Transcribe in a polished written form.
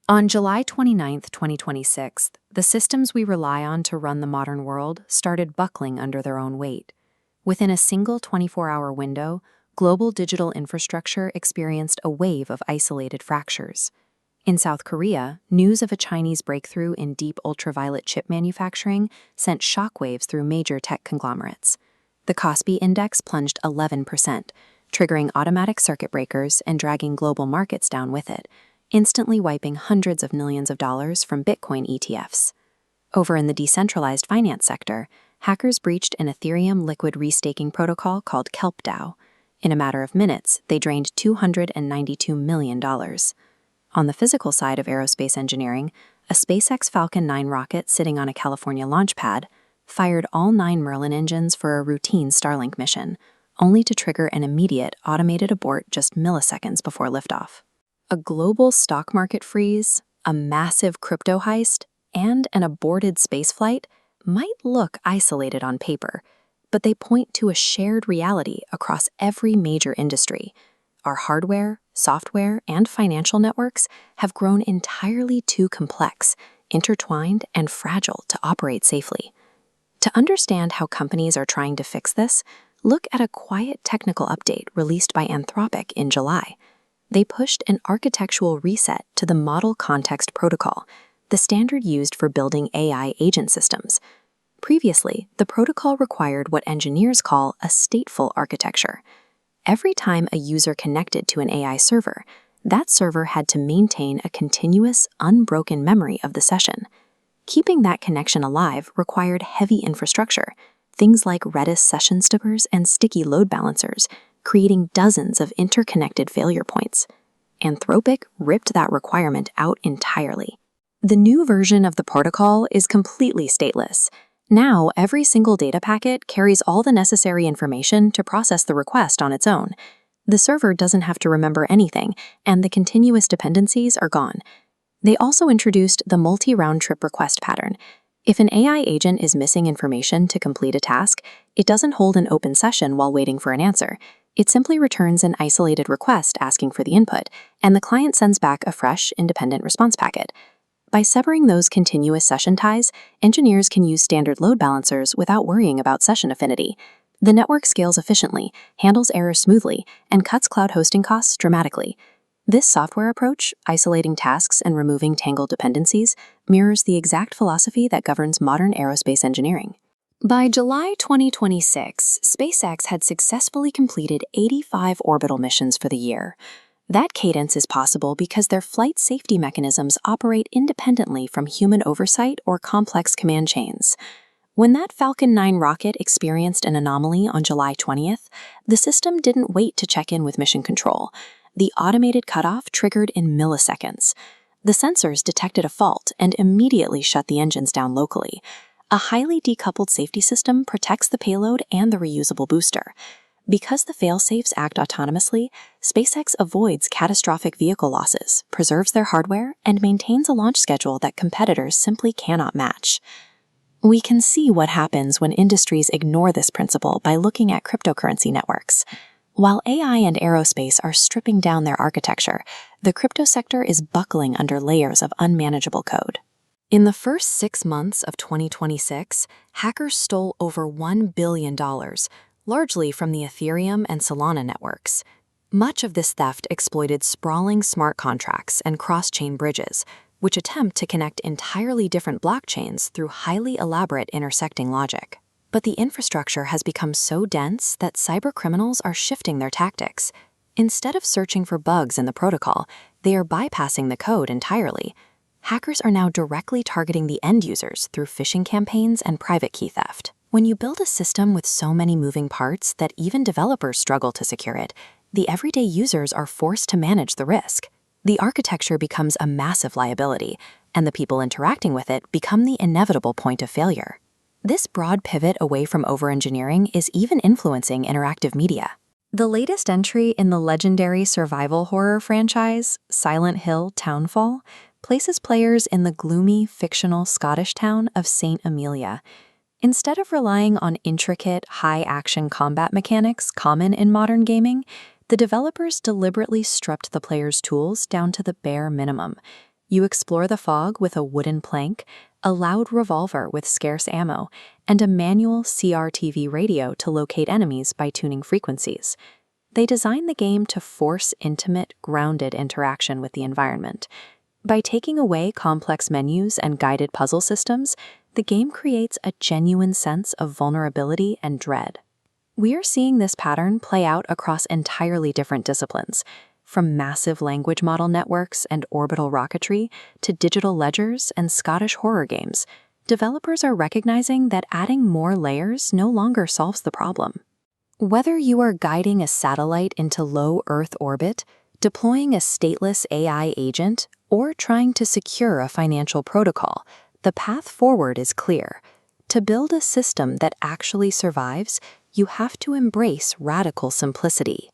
On July 29, 2026, the systems we rely on to run the modern world started buckling under their own weight. Within a single 24-hour window, global digital infrastructure experienced a wave of isolated fractures. In South Korea, news of a Chinese breakthrough in deep ultraviolet chip manufacturing sent shockwaves through major tech conglomerates. The Kospi index plunged 11%, triggering automatic circuit breakers and dragging global markets down with it, instantly wiping hundreds of millions of dollars from Bitcoin ETFs. Over in the decentralized finance sector, hackers breached an Ethereum liquid restaking protocol called KelpDAO. In a matter of minutes, they drained $292 million. On the physical side of aerospace engineering, a SpaceX Falcon 9 rocket sitting on a California launch pad fired all 9 Merlin engines for a routine Starlink mission, only to trigger an immediate automated abort just milliseconds before liftoff. A global stock market freeze, a massive crypto heist, and an aborted spaceflight might look isolated on paper, but they point to a shared reality across every major industry. Our hardware, software, and financial networks have grown entirely too complex, intertwined, and fragile to operate safely. To understand how companies are trying to fix this, look at a quiet technical update released by Anthropic in July. They pushed an architectural reset to the Model Context Protocol, the standard used for building AI agent systems. Previously, the protocol required what engineers call a stateful architecture. Every time a user connected to an AI server, that server had to maintain a continuous, unbroken memory of the session. Keeping that connection alive required heavy infrastructure, things like Redis session stippers and sticky load balancers, creating dozens of interconnected failure points. Anthropic ripped that requirement out entirely. The new version of the protocol is completely stateless. Now, every single data packet carries all the necessary information to process the request on its own. The server doesn't have to remember anything, and the continuous dependencies are gone. They also introduced the multi-round-trip request pattern. If an AI agent is missing information to complete a task, it doesn't hold an open session while waiting for an answer. It simply returns an isolated request asking for the input, and the client sends back a fresh, independent response packet. By severing those continuous session ties, engineers can use standard load balancers without worrying about session affinity. The network scales efficiently, handles errors smoothly, and cuts cloud hosting costs dramatically. This software approach, isolating tasks and removing tangled dependencies, mirrors the exact philosophy that governs modern aerospace engineering. By July 2026, SpaceX had successfully completed 85 orbital missions for the year. That cadence is possible because their flight safety mechanisms operate independently from human oversight or complex command chains. When that Falcon 9 rocket experienced an anomaly on July 20th, the system didn't wait to check in with mission control. The automated cutoff triggered in milliseconds. The sensors detected a fault and immediately shut the engines down locally. A highly decoupled safety system protects the payload and the reusable booster. Because the fail-safes act autonomously, SpaceX avoids catastrophic vehicle losses, preserves their hardware, and maintains a launch schedule that competitors simply cannot match. We can see what happens when industries ignore this principle by looking at cryptocurrency networks. While AI and aerospace are stripping down their architecture, the crypto sector is buckling under layers of unmanageable code. In the first 6 months of 2026, hackers stole over $1 billion, largely from the Ethereum and Solana networks. Much of this theft exploited sprawling smart contracts and cross-chain bridges, which attempt to connect entirely different blockchains through highly elaborate intersecting logic. But the infrastructure has become so dense that cybercriminals are shifting their tactics. Instead of searching for bugs in the protocol, they are bypassing the code entirely. Hackers are now directly targeting the end users through phishing campaigns and private key theft. When you build a system with so many moving parts that even developers struggle to secure it, the everyday users are forced to manage the risk. The architecture becomes a massive liability, and the people interacting with it become the inevitable point of failure. This broad pivot away from over-engineering is even influencing interactive media. The latest entry in the legendary survival horror franchise, Silent Hill Townfall, places players in the gloomy, fictional Scottish town of St. Amelia. Instead of relying on intricate, high-action combat mechanics common in modern gaming, the developers deliberately stripped the player's tools down to the bare minimum. You explore the fog with a wooden plank, a loud revolver with scarce ammo, and a manual CRTV radio to locate enemies by tuning frequencies. They design the game to force intimate, grounded interaction with the environment. By taking away complex menus and guided puzzle systems, the game creates a genuine sense of vulnerability and dread. We are seeing this pattern play out across entirely different disciplines, from massive language model networks and orbital rocketry to digital ledgers and Scottish horror games. Developers are recognizing that adding more layers no longer solves the problem. Whether you are guiding a satellite into low Earth orbit, deploying a stateless AI agent, or trying to secure a financial protocol, the path forward is clear. To build a system that actually survives, you have to embrace radical simplicity.